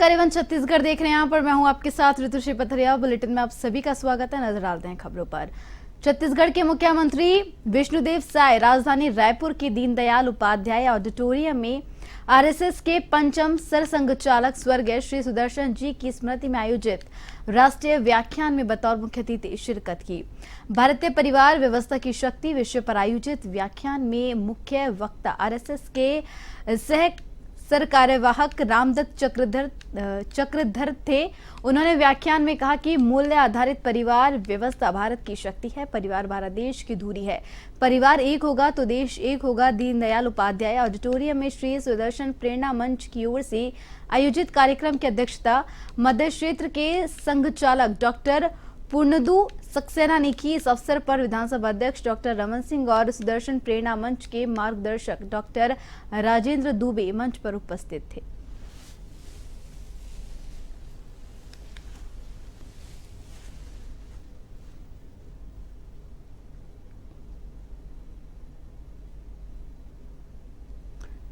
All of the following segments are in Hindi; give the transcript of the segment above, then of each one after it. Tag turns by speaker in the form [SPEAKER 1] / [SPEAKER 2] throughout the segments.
[SPEAKER 1] नमस्कार एवं छत्तीसगढ़ देख रहे हैं। यहाँ पर मैं हूं आपके साथ ऋतुश्री पथरिया। बुलेटिन में आप सभी का स्वागत है। नजर डालते हैं खबरों पर। छत्तीसगढ़ के मुख्यमंत्री विष्णुदेव साय राजधानी रायपुर के दीनदयाल उपाध्याय ऑडिटोरियम में आरएसएस के पंचम सरसंघचालक स्वर्गीय श्री सुदर्शन जी की स्मृति में आयोजित राष्ट्रीय व्याख्यान में बतौर मुख्य अतिथि शिरकत की। भारतीय परिवार व्यवस्था की शक्ति विषय पर आयोजित व्याख्यान में मुख्य वक्ता आरएसएस के सह सरकार्यवाहक रामदत्त चक्रधर थे। उन्होंने व्याख्यान में कहा कि मूल्य आधारित परिवार व्यवस्था भारत की शक्ति है। परिवार भारत देश की धुरी है। परिवार एक होगा तो देश एक होगा। दीनदयाल उपाध्याय ऑडिटोरियम में श्री सुदर्शन प्रेरणा मंच की ओर से आयोजित कार्यक्रम की अध्यक्षता मध्य क्षेत्र के संघचालक डॉक्टर पूर्णदू सक्सेना ने की। इस अवसर पर विधानसभा अध्यक्ष डॉक्टर रमन सिंह और सुदर्शन प्रेरणा मंच के मार्गदर्शक डॉक्टर राजेंद्र दुबे मंच पर उपस्थित थे।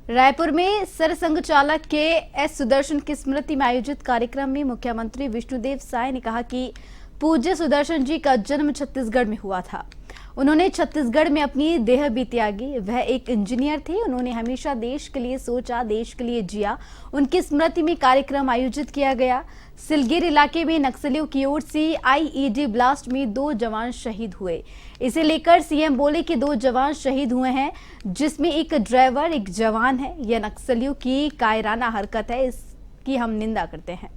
[SPEAKER 1] रायपुर में सरसंघचालक के एस सुदर्शन की स्मृति में आयोजित कार्यक्रम में मुख्यमंत्री विष्णुदेव साय ने कहा कि पूज्य सुदर्शन जी का जन्म छत्तीसगढ़ में हुआ था। उन्होंने छत्तीसगढ़ में अपनी देह भी त्यागी। वह एक इंजीनियर थे। उन्होंने हमेशा देश के लिए सोचा, देश के लिए जिया। उनकी स्मृति में कार्यक्रम आयोजित किया गया। सिलगेर इलाके में नक्सलियों की ओर से आईईडी ब्लास्ट में 2 जवान शहीद हुए। इसे लेकर सीएम बोले कि 2 जवान शहीद हुए हैं, जिसमें एक ड्राइवर एक जवान है। यह नक्सलियों की कायराना हरकत है, इसकी हम निंदा करते हैं।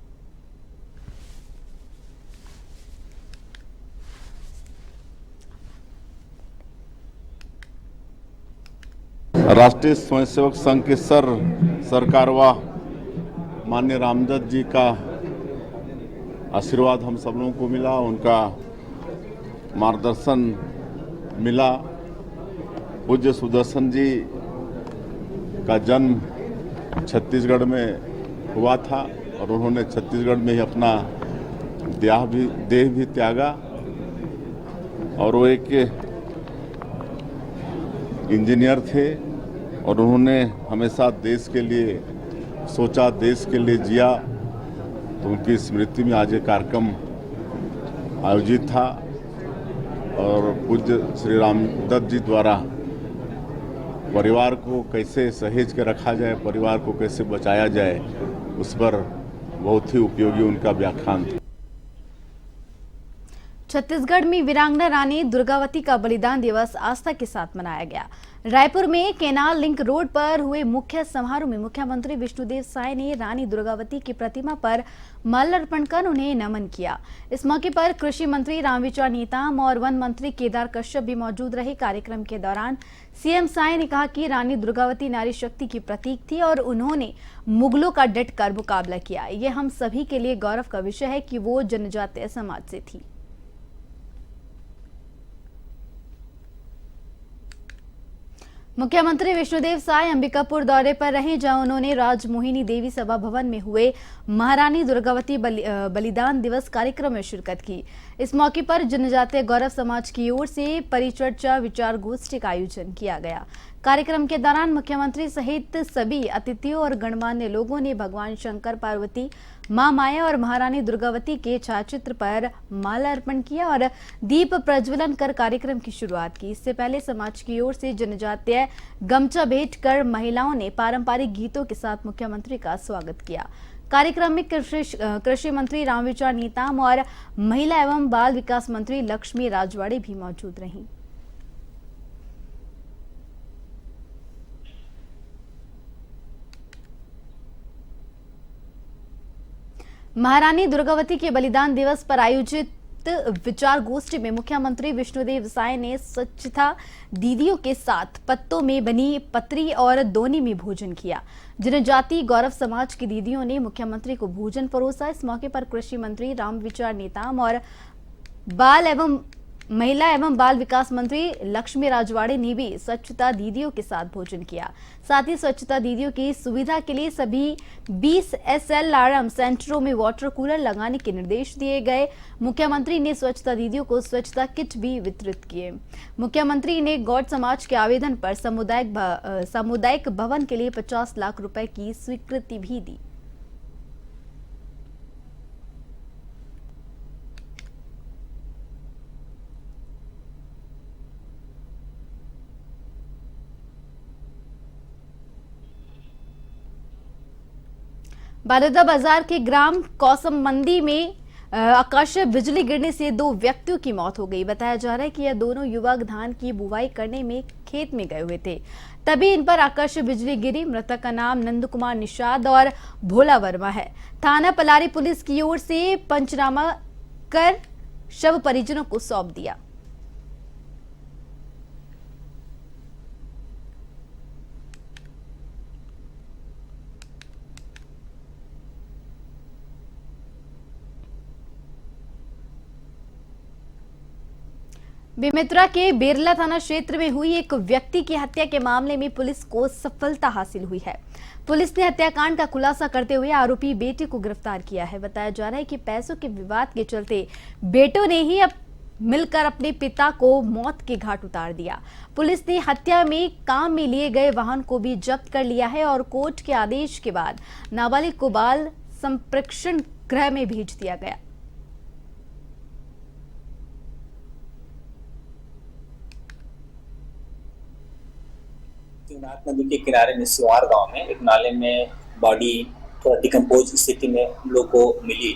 [SPEAKER 2] राष्ट्रीय स्वयंसेवक संघ के सरकारवाह माननीय रामदत्त जी का आशीर्वाद हम सब लोगों को मिला, उनका मार्गदर्शन मिला। पूज्य सुदर्शन जी का जन्म छत्तीसगढ़ में हुआ था और उन्होंने छत्तीसगढ़ में ही अपना देह भी त्यागा और वो एक इंजीनियर थे और उन्होंने हमेशा देश के लिए सोचा, देश के लिए जिया। तो उनकी स्मृति में आज एक कार्यक्रम आयोजित था और पूज्य श्री रामदत्त जी द्वारा परिवार को कैसे सहेज के रखा जाए, परिवार को कैसे बचाया जाए, उस पर बहुत ही उपयोगी उनका व्याख्यान था।
[SPEAKER 1] छत्तीसगढ़ में वीरांगना रानी दुर्गावती का बलिदान दिवस आस्था के साथ मनाया गया। रायपुर में केनाल लिंक रोड पर हुए मुख्य समारोह में मुख्यमंत्री विष्णुदेव साय ने रानी दुर्गावती की प्रतिमा पर माल्यार्पण कर उन्हें नमन किया। इस मौके पर कृषि मंत्री रामविचार नेताम और वन मंत्री केदार कश्यप भी मौजूद रहे। कार्यक्रम के दौरान सीएम साय ने कहा कि रानी दुर्गावती नारी शक्ति की प्रतीक थी और उन्होंने मुगलों का डट कर मुकाबला किया। ये हम सभी के लिए गौरव का विषय है कि वो जनजातीय समाज से थी। मुख्यमंत्री विष्णुदेव साय अंबिकापुर दौरे पर रहे, जहां उन्होंने राजमोहिनी देवी सभा भवन में हुए महारानी दुर्गावती बलिदान दिवस कार्यक्रम में शिरकत की। इस मौके पर जनजातीय गौरव समाज की ओर से परिचर्चा विचार गोष्ठी का आयोजन किया गया। कार्यक्रम के दौरान मुख्यमंत्री सहित सभी अतिथियों और गणमान्य लोगों ने भगवान शंकर, पार्वती, मां माया और महारानी दुर्गावती के छायाचित्र पर माल्यार्पण किया और दीप प्रज्वलन कर कार्यक्रम की शुरुआत की। इससे पहले समाज की ओर से जनजातीय गमछा भेंट कर महिलाओं ने पारंपरिक गीतों के साथ मुख्यमंत्री का स्वागत किया। कार्यक्रम में कृषि मंत्री रामविचार नेताम और महिला एवं बाल विकास मंत्री लक्ष्मी राजवाड़े भी मौजूद रहीं। महारानी दुर्गावती के बलिदान दिवस पर आयोजित विचार गोष्ठी में मुख्यमंत्री विष्णुदेव साय ने स्वच्छता दीदियों के साथ पत्तों में बनी पतरी और दोनी में भोजन किया। जनजाति गौरव समाज की दीदियों ने मुख्यमंत्री को भोजन परोसा। इस मौके पर कृषि मंत्री रामविचार नेताम और महिला एवं बाल विकास मंत्री लक्ष्मी राजवाड़े ने भी स्वच्छता दीदियों के साथ भोजन किया। साथ ही स्वच्छता दीदियों की सुविधा के लिए सभी 20 SLRM सेंटरों में वाटर कूलर लगाने के निर्देश दिए गए। मुख्यमंत्री ने स्वच्छता दीदियों को स्वच्छता किट भी वितरित किए। मुख्यमंत्री ने गौड़ समाज के आवेदन पर सामुदायिक भवन के लिए 50 लाख रुपए की स्वीकृति भी दी। बालोदा बाजार के ग्राम कौसम मंदी में आकाशीय बिजली गिरने से 2 व्यक्तियों की मौत हो गई। बताया जा रहा है कि यह दोनों युवक धान की बुवाई करने में खेत में गए हुए थे, तभी इन पर आकाशीय बिजली गिरी। मृतक का नाम नंद कुमार निषाद और भोला वर्मा है। थाना पलारी पुलिस की ओर से पंचनामा कर शव परिजनों को सौंप दिया। बेमेतरा के बेरला थाना क्षेत्र में हुई एक व्यक्ति की हत्या के मामले में पुलिस को सफलता हासिल हुई है। पुलिस ने हत्याकांड का खुलासा करते हुए आरोपी बेटे को गिरफ्तार किया है। बताया जा रहा है कि पैसों के विवाद के चलते बेटों ने ही मिलकर अपने पिता को मौत के घाट उतार दिया। पुलिस ने हत्या में काम में लिए गए वाहन को भी जब्त कर लिया है और कोर्ट के आदेश के बाद नाबालिग को बाल संप्रेक्षण गृह में भेज दिया गया।
[SPEAKER 3] शिवनाथ नदी के किनारे में सिवार गांव में एक नाले में बॉडी थोड़ा डिकम्पोज स्थिति में हम लोग को मिली,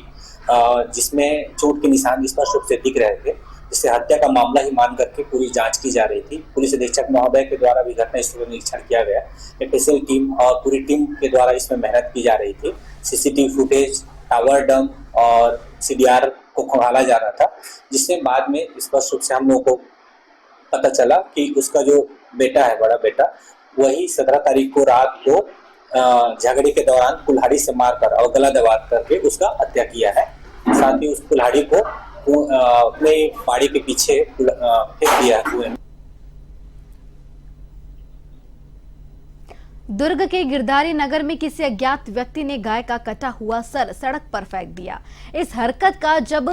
[SPEAKER 3] जिसमें चोट के निशान स्पष्ट रूप से दिख रहे थे, जिससे हत्या का मामला ही मान करके पूरी जांच की जा रही थी। पुलिस अधीक्षक महोदय के द्वारा भी घटनास्थल का निरीक्षण किया गया। स्पेशल टीम और पूरी टीम के द्वारा इसमें मेहनत की जा रही थी। सीसीटीवी फुटेज, टावर डंप और सीडीआर को खंगाला जा रहा था, जिससे बाद में स्पष्ट रूप से हम लोगों को पता चला कि उसका जो बेटा है, बड़ा बेटा, वही 17 तारीख को रात को झगड़े के दौरान कुल्हाड़ी से मारकर और गला दबा करके उसका हत्या किया है। साथ ही उस कुल्हाड़ी को अपने बाड़ी के पीछे फेंक दिया है।
[SPEAKER 1] दुर्ग के गिरधारी नगर में किसी अज्ञात व्यक्ति ने गाय का कटा हुआ सर सड़क पर फेंक दिया। इस हरकत का जब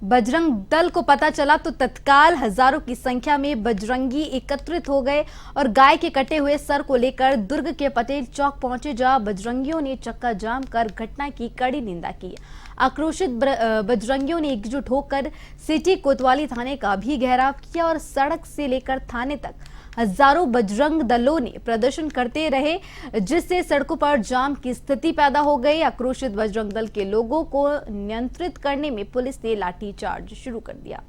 [SPEAKER 1] बजरंग दल को पता चला तो तत्काल हजारों की संख्या में बजरंगी एकत्रित हो गए और गाय के कटे हुए सर को लेकर दुर्ग के पटेल चौक पहुंचे, जहां बजरंगियों ने चक्का जाम कर घटना की कड़ी निंदा की। आक्रोशित बजरंगियों ने एकजुट होकर सिटी कोतवाली थाने का भी घेराव किया और सड़क से लेकर थाने तक हजारों बजरंग दलों ने प्रदर्शन करते रहे, जिससे सड़कों पर जाम की स्थिति पैदा हो गई। आक्रोशित बजरंग दल के लोगों को नियंत्रित करने में पुलिस ने लाठीचार्ज शुरू कर दिया।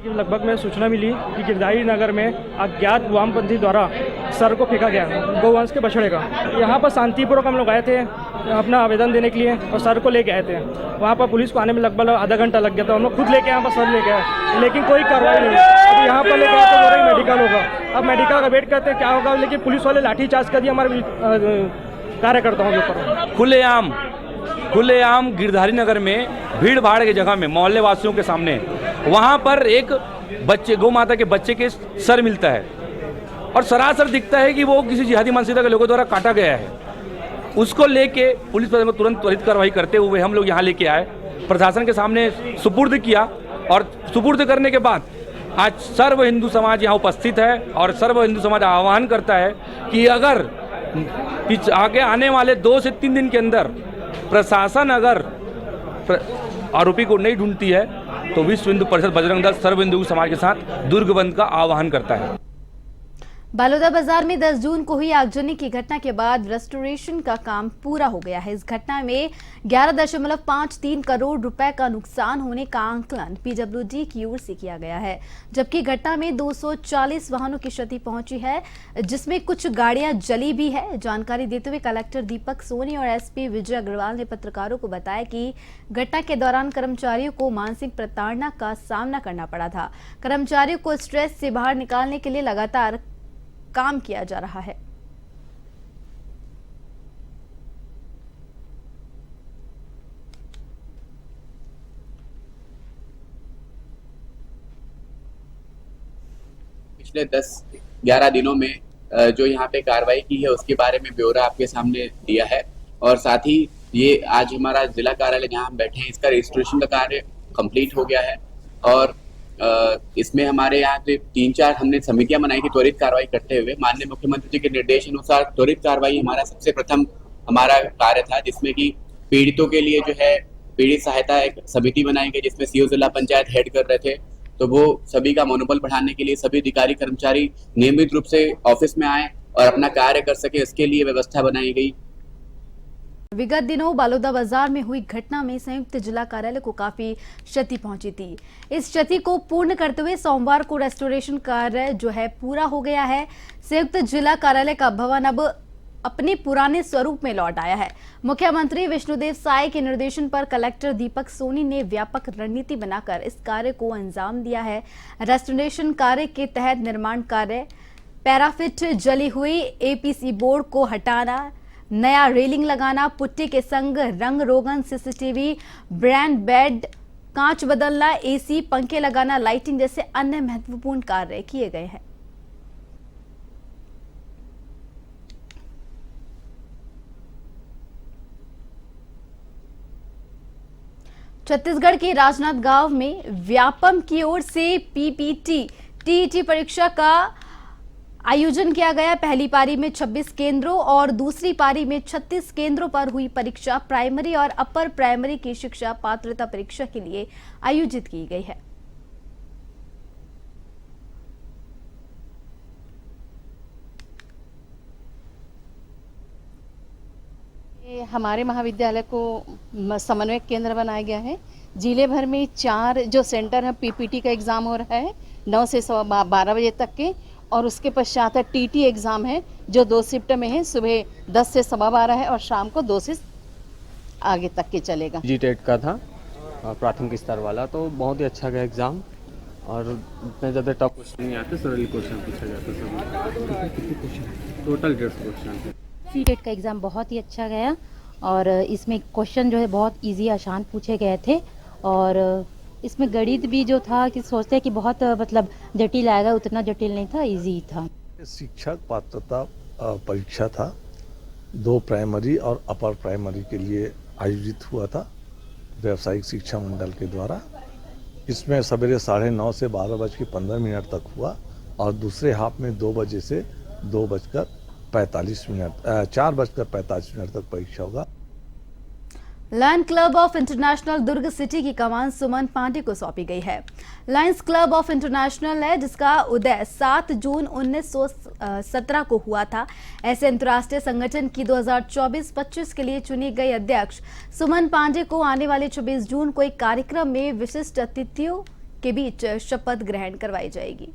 [SPEAKER 4] लगभग में सूचना मिली कि गिरधारी नगर में अज्ञात वामपंथी द्वारा सर को फेंका गया गौवंश के बछड़े का। यहाँ पर शांतिपूर्वक हम लोग आए थे अपना आवेदन देने के लिए और सर को लेके आए थे। वहाँ पर पुलिस को आने में लगभग आधा घंटा लग गया था। हम लोग खुद लेके यहाँ पर सर लेके आए, लेकिन कोई कार्रवाई नहीं। अभी यहाँ पर लेके आए तो बोल रहे मेडिकल होगा। अब मेडिकल का वेट करते हैं क्या होगा, लेकिन पुलिस वाले लाठीचार्ज कर दिया हमारे कार्यकर्ताओं के ऊपर।
[SPEAKER 5] खुलेआम गिरधारी नगर में भीड़ भाड़ की जगह में मोहल्ले वासियों के सामने वहाँ पर एक बच्चे गौ माता के बच्चे के सर मिलता है और सरासर दिखता है कि वो किसी जिहादी मानसिकता के लोगों द्वारा काटा गया है। उसको लेके पुलिस पर तुरंत त्वरित कार्रवाई करते हुए हम लोग यहाँ लेके आए, प्रशासन के सामने सुपुर्द किया और सुपुर्द करने के बाद आज सर्व हिंदू समाज यहाँ उपस्थित है और सर्व हिंदू समाज आह्वान करता है कि अगर आगे आने वाले 2 से 3 दिन के अंदर प्रशासन अगर आरोपी को नहीं ढूंढती है तो विश्व हिंदू परिषद बजरंग दल सर्व हिंदू समाज के साथ दुर्ग बंद का आह्वान करता है।
[SPEAKER 1] बालोदा बाजार में 10 जून को हुई आगजनी की घटना के बाद रेस्टोरेशन का काम पूरा हो गया है। इस घटना में 11.53 करोड़ रुपए का नुकसान होने का आंकलन पीडब्ल्यूडी की ओर से किया गया है, जबकि घटना में 240 वाहनों की क्षति पहुंची है, जिसमें कुछ गाड़ियां जली भी है। जानकारी देते हुए कलेक्टर दीपक सोनी और एसपी विजय अग्रवाल ने पत्रकारों को बताया कि घटना के दौरान कर्मचारियों को मानसिक प्रताड़ना का सामना करना पड़ा था। कर्मचारियों को स्ट्रेस से बाहर निकालने के लिए लगातार काम किया जा रहा है।
[SPEAKER 6] पिछले 10-11 दिनों में जो यहाँ पे कार्रवाई की है उसके बारे में ब्यौरा आपके सामने दिया है और साथ ही ये आज हमारा जिला कार्यालय जहाँ हम बैठे हैं इसका रजिस्ट्रेशन का कार्य कंप्लीट हो गया है और इसमें हमारे यहाँ से 3-4 हमने समितियां बनाई कि त्वरित कार्रवाई करते हुए माननीय मुख्यमंत्री जी के निर्देश अनुसार त्वरित कार्रवाई हमारा सबसे प्रथम हमारा कार्य था, जिसमें कि पीड़ितों के लिए जो है पीड़ित सहायता एक समिति बनाई गई जिसमें सीओ जिला पंचायत हेड कर रहे थे। तो वो सभी का मनोबल बढ़ाने के लिए सभी अधिकारी कर्मचारी नियमित रूप से ऑफिस में आए और अपना कार्य कर सके, इसके लिए व्यवस्था बनाई गई।
[SPEAKER 1] विगत दिनों बालोदा बाजार में हुई घटना में संयुक्त जिला कार्यालय को काफी क्षति पहुंची थी। इस क्षति को पूर्ण करते हुए सोमवार को रेस्टोरेशन कार्य जो है पूरा हो गया है। संयुक्त जिला कार्यालय का भवन अब अपने पुराने स्वरूप में लौट आया है। मुख्यमंत्री विष्णुदेव साय के निर्देशन पर कलेक्टर दीपक सोनी ने व्यापक रणनीति बनाकर इस कार्य को अंजाम दिया है। रेस्टोरेशन कार्य के तहत निर्माण कार्य, पैराफिट जली हुई एपीसी बोर्ड को हटाना, नया रेलिंग लगाना, पुट्टी के संग रंग रोगन, सीसीटीवी, ब्रांड बेड, कांच बदलना, एसी, पंखे लगाना, लाइटिंग जैसे अन्य महत्वपूर्ण कार्य किए गए हैं। छत्तीसगढ़ के राजनांदगांव में व्यापम की ओर से पीपीटी टीईटी परीक्षा का आयोजन किया गया। पहली पारी में 26 केंद्रों और दूसरी पारी में 36 केंद्रों पर हुई परीक्षा प्राइमरी और अपर प्राइमरी की शिक्षा पात्रता परीक्षा के लिए आयोजित की गई है।
[SPEAKER 7] हमारे महाविद्यालय को समन्वय केंद्र बनाया गया है। जिले भर में 4 जो सेंटर है पीपीटी का एग्ज़ाम हो रहा है 9 से 12 बजे तक के, और उसके पश्चात टीटी एग्ज़ाम है जो 2 शिफ्ट में है, सुबह 10 से 12:15 है और शाम को 2 से आगे तक के चलेगा।
[SPEAKER 8] जीटेट का था प्राथमिक स्तर वाला, तो बहुत ही अच्छा गया एग्ज़ाम और इतने ज़्यादा टफ क्वेश्चन नहीं आते, सरल क्वेश्चन पूछा जाता सब। Total 150 question.
[SPEAKER 9] सीटेट का एग्ज़ाम बहुत ही अच्छा गया और इसमें क्वेश्चन जो है बहुत इजी आसान पूछे गए थे, और इसमें गणित भी जो था कि सोचते हैं कि बहुत मतलब जटिल आएगा, उतना जटिल नहीं था, इजी था।
[SPEAKER 10] शिक्षक पात्रता परीक्षा था, 2 प्राइमरी और अपर प्राइमरी के लिए आयोजित हुआ था व्यावसायिक शिक्षा मंडल के द्वारा। इसमें सवेरे 9:30 से 12:15 तक हुआ और दूसरे हाफ में 2 बजे से 4:45 तक परीक्षा होगा।
[SPEAKER 1] Lion club of international Durg city की कमान सुमन पांडे को सौंपी गई है। लायंस क्लब ऑफ इंटरनेशनल है जिसका उदय 7 जून 1917 को हुआ था। ऐसे अंतर्राष्ट्रीय संगठन की 2024-25 के लिए चुनी गई अध्यक्ष सुमन पांडे को आने वाले 26 जून को एक कार्यक्रम में विशिष्ट अतिथियों के बीच शपथ ग्रहण करवाई जाएगी।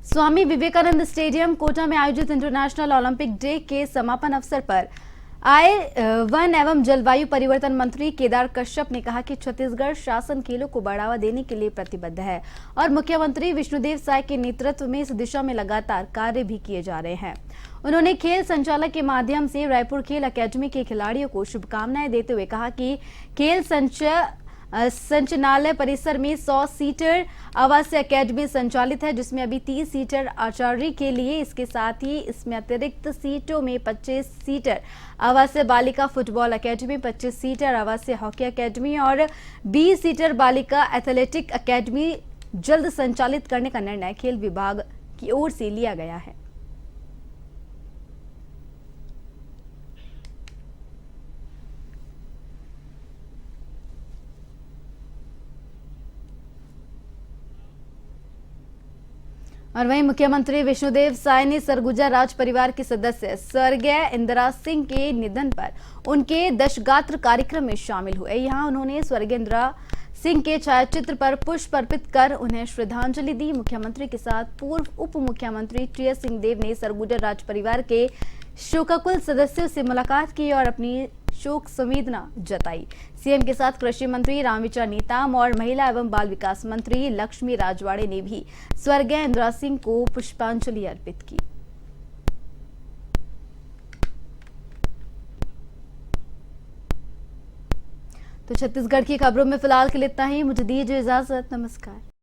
[SPEAKER 1] स्वामी विवेकानंद स्टेडियम कोटा में आयोजित इंटरनेशनल ओलंपिक डे के समापन अवसर पर आए वन एवं जलवायु परिवर्तन मंत्री केदार कश्यप ने कहा कि छत्तीसगढ़ शासन खेलों को बढ़ावा देने के लिए प्रतिबद्ध है और मुख्यमंत्री विष्णुदेव साय के नेतृत्व में इस दिशा में लगातार कार्य भी किए जा रहे हैं। उन्होंने खेल संचालक के माध्यम से रायपुर खेल अकादमी के खिलाड़ियों को शुभकामनाएं देते हुए कहा कि खेल संचालय परिसर में 100 सीटर आवासीय अकेडमी संचालित है, जिसमें अभी 30 सीटर आचार्य के लिए, इसके साथ ही इसमें अतिरिक्त सीटों में 25 सीटर आवासीय बालिका फुटबॉल अकेडमी, 25 सीटर आवासीय हॉकी अकेडमी और 20 सीटर बालिका एथलेटिक अकेडमी जल्द संचालित करने का निर्णय खेल विभाग की ओर से लिया गया है। और वहीं मुख्यमंत्री विष्णुदेव साय ने सरगुजा राज परिवार के सदस्य स्वर्गीय इंदिरा सिंह के निधन पर उनके दशगात्र कार्यक्रम में शामिल हुए। यहां उन्होंने स्वर्गीय इंदिरा सिंह के छायाचित्र पर पुष्प अर्पित कर उन्हें श्रद्धांजलि दी। मुख्यमंत्री के साथ पूर्व उप मुख्यमंत्री टीएस सिंहदेव ने सरगुजा राज परिवार के शोकाकुल सदस्यों से मुलाकात की और अपनी शोक संवेदना जताई। सीएम के साथ कृषि मंत्री रामविचार नेताम और महिला एवं बाल विकास मंत्री लक्ष्मी राजवाड़े ने भी स्वर्गीय इंदिरा सिंह को पुष्पांजलि अर्पित की। तो छत्तीसगढ़ की खबरों में फिलहाल के लिए इतना ही। मुझे दीजिए इजाजत। नमस्कार।